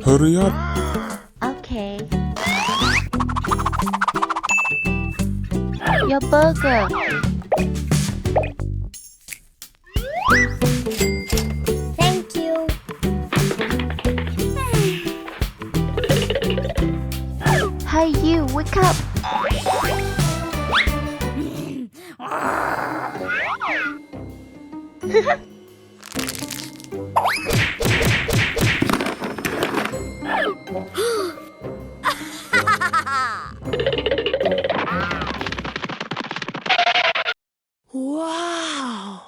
Hurry up. Okay. Your burger. Thank you. Hey you, wake up. Wow.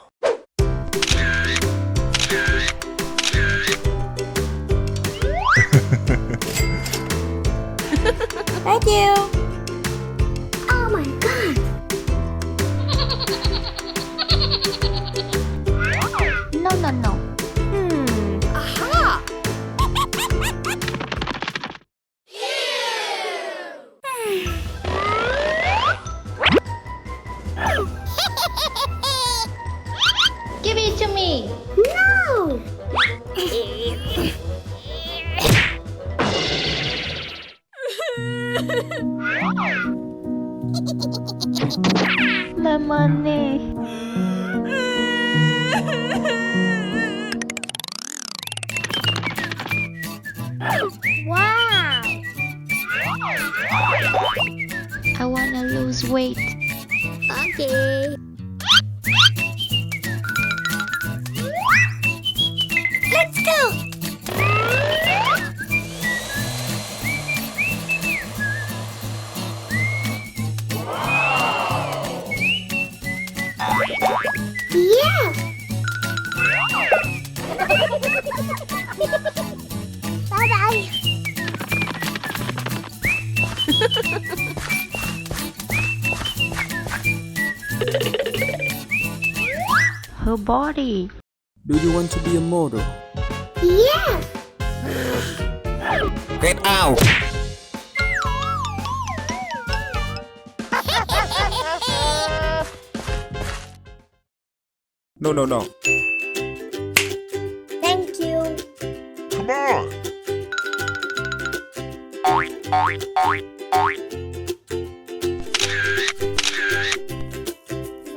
Thank you. Oh my god. No. Aha. Give it to me. No. Lemonade. Wow. I wanna lose weight. Okay. Let's go. Yeah. Bye-bye. Her body. Do you want to be a model? Yes. Get out! No. Thank you. Come on!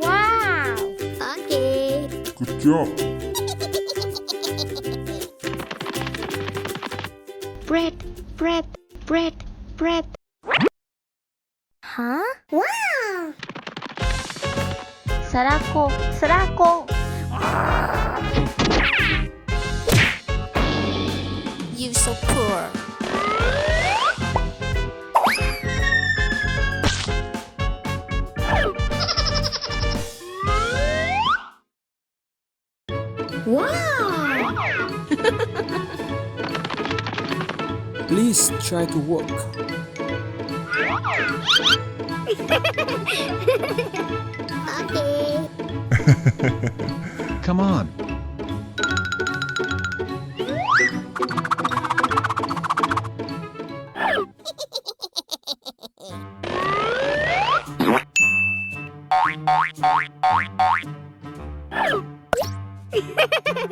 Wow. Okay. Good job. Bread. Huh? Wow. Sadako. You so poor. Wow. Please try to walk. Okay. Come on.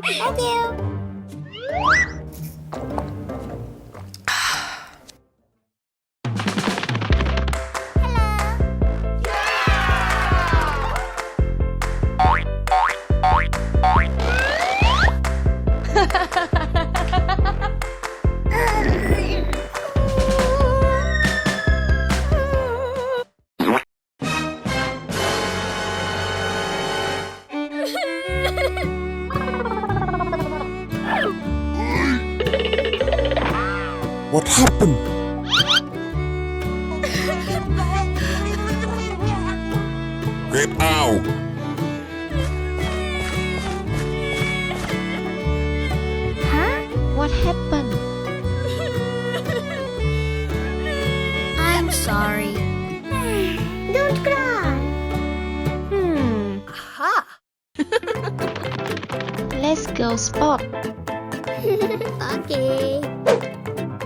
Thank you. What happened? Get out! Huh? What happened? I'm sorry. Don't cry. Aha. Let's go sport. Okay.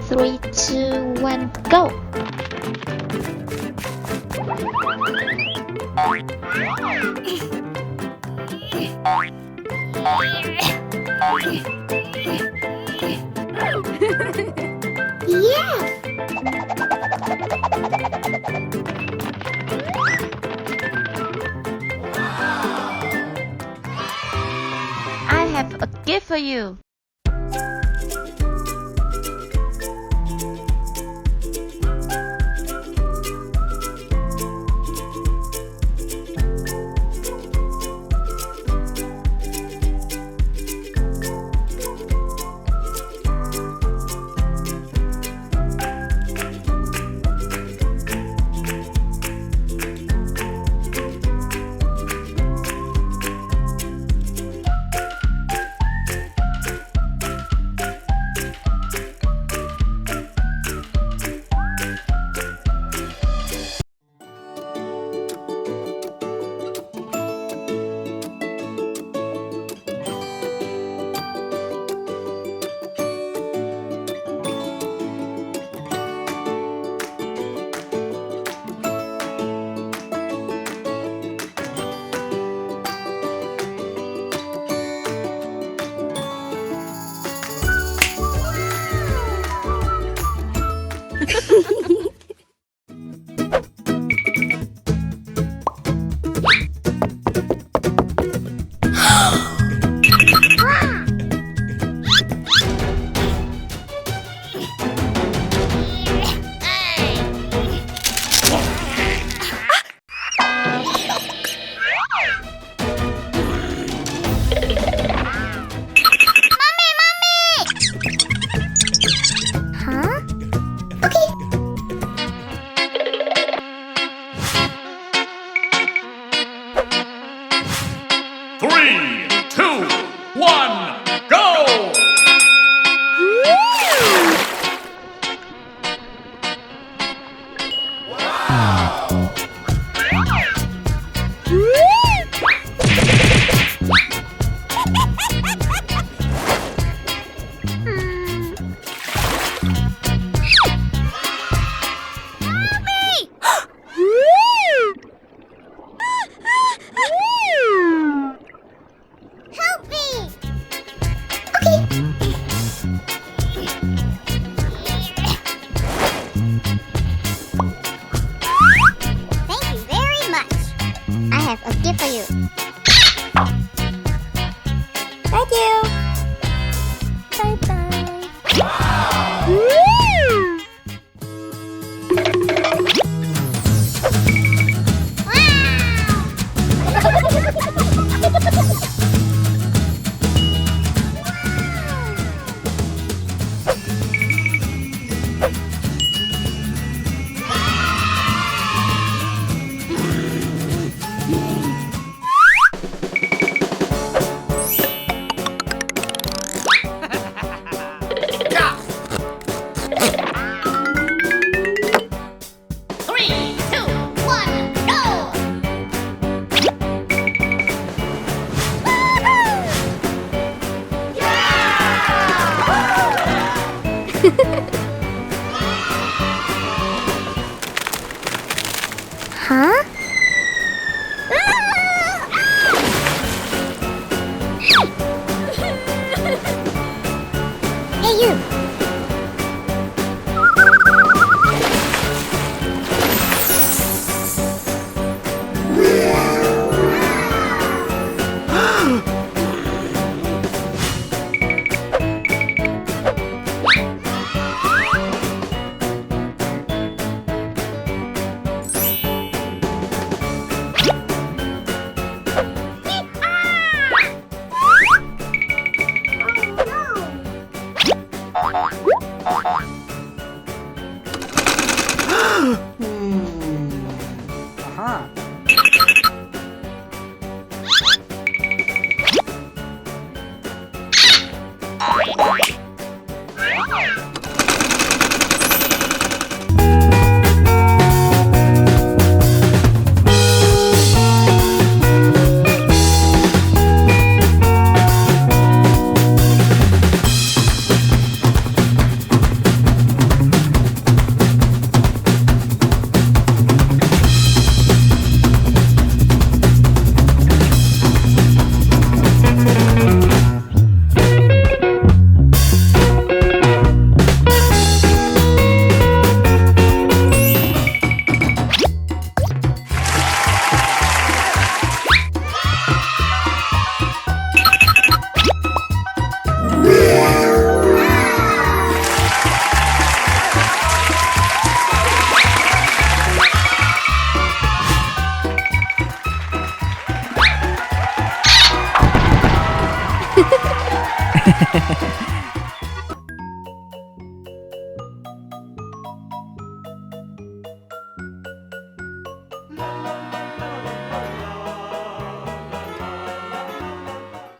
3, 2, 1, go! for you. Three, two, one, go! Help me! Thank you very much. I have a gift for you. Thank you. Bye-bye. Huh? Hey, you! Oh, no.